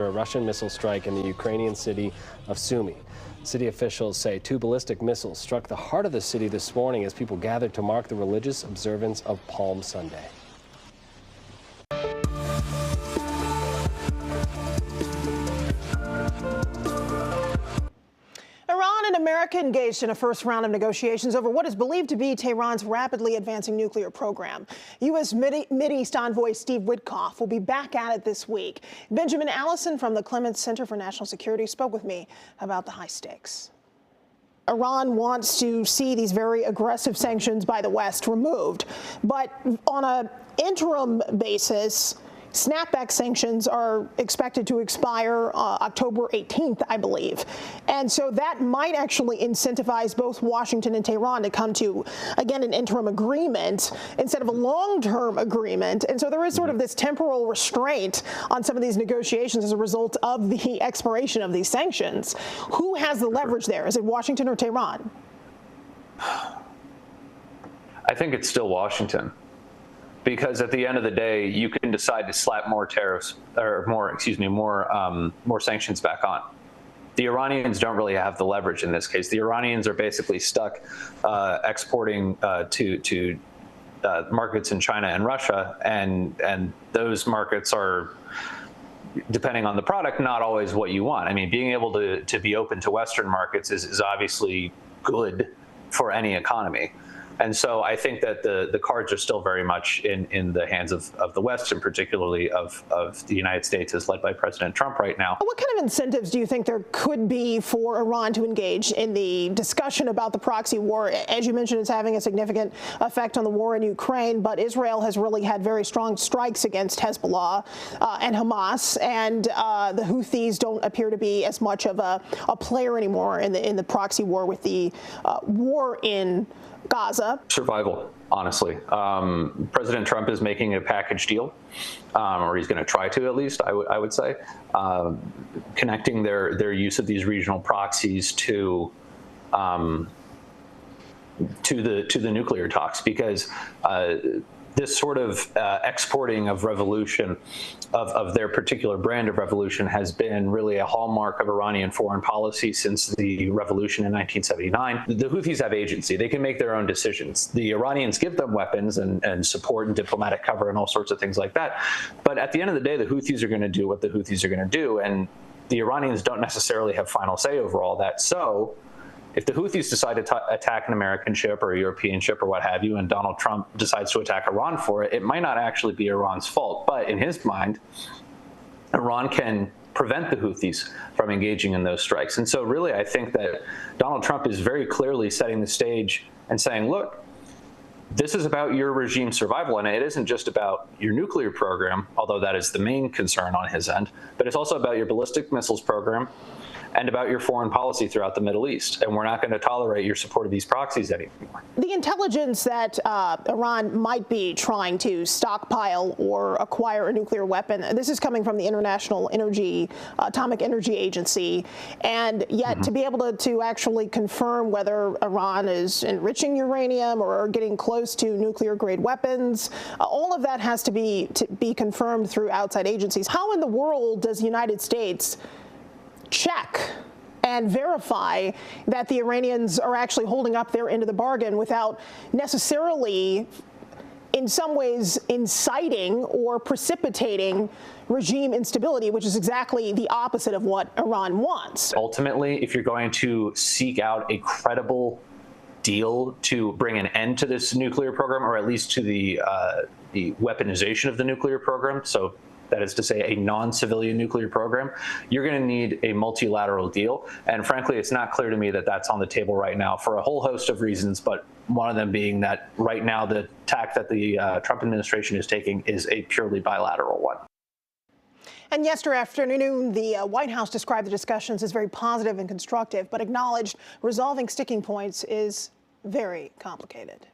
A Russian missile strike in the Ukrainian city of Sumy. City officials say 2 ballistic missiles struck the heart of the city this morning as people gathered to mark the religious observance of Palm Sunday. Iran and America engaged in a first round of negotiations over what is believed to be Tehran's rapidly advancing nuclear program. U.S. Mideast envoy Steve Witkoff will be back at it this week. Benjamin Allison from the Clements Center for National Security spoke with me about the high stakes. Iran wants to see these very aggressive sanctions by the West removed, but on an interim basis, snapback sanctions are expected to expire October 18th, I believe. And so that might actually incentivize both Washington and Tehran to come to, again, an interim agreement instead of a long-term agreement. And so there is sort of this temporal restraint on some of these negotiations as a result of the expiration of these sanctions. Who has the leverage there? Is it Washington or Tehran? I think it's still Washington. Because at the end of the day, you can decide to slap more tariffs or more sanctions back on. The Iranians don't really have the leverage in this case. The Iranians are basically stuck exporting to markets in China and Russia, and those markets are, depending on the product, not always what you want. I mean, being able to be open to Western markets is obviously good for any economy. And so I think that the cards are still very much in the hands of the West, and particularly of the United States, as led by President Trump right now. What kind of incentives do you think there could be for Iran to engage in the discussion about the proxy war? As you mentioned, it's having a significant effect on the war in Ukraine, but Israel has really had very strong strikes against Hezbollah and Hamas, and the Houthis don't appear to be as much of a player anymore in the proxy war with the war in Gaza. Survival, honestly. President Trump is making a package deal, or he's going to try to, at least, I would say, connecting their use of these regional proxies to the nuclear talks, because this sort of exporting of revolution, of their particular brand of revolution, has been really a hallmark of Iranian foreign policy since the revolution in 1979. The Houthis have agency. They can make their own decisions. The Iranians give them weapons and support and diplomatic cover and all sorts of things like that. But at the end of the day, the Houthis are going to do what the Houthis are going to do, and the Iranians don't necessarily have final say over all that. So if the Houthis decide to attack an American ship or a European ship or what have you, and Donald Trump decides to attack Iran for it, it might not actually be Iran's fault. But in his mind, Iran can prevent the Houthis from engaging in those strikes. And so really, I think that Donald Trump is very clearly setting the stage and saying, look, this is about your regime's survival, and it isn't just about your nuclear program, although that is the main concern on his end, but it's also about your ballistic missiles program and about your foreign policy throughout the Middle East. And we're not going to tolerate your support of these proxies anymore. The intelligence that Iran might be trying to stockpile or acquire a nuclear weapon, this is coming from the International Atomic Energy Agency. And yet to be able to actually confirm whether Iran is enriching uranium or getting close to nuclear grade weapons, all of that has to be confirmed through outside agencies. How in the world does the United States check and verify that the Iranians are actually holding up their end of the bargain without necessarily, in some ways, inciting or precipitating regime instability, which is exactly the opposite of what Iran wants? Ultimately, if you're going to seek out a credible deal to bring an end to this nuclear program, or at least to the weaponization of the nuclear program, so that is to say a non-civilian nuclear program, you're going to need a multilateral deal. And frankly, it's not clear to me that that's on the table right now for a whole host of reasons, but one of them being that right now the tack that the Trump administration is taking is a purely bilateral one. And yesterday afternoon, the White House described the discussions as very positive and constructive, but acknowledged resolving sticking points is very complicated.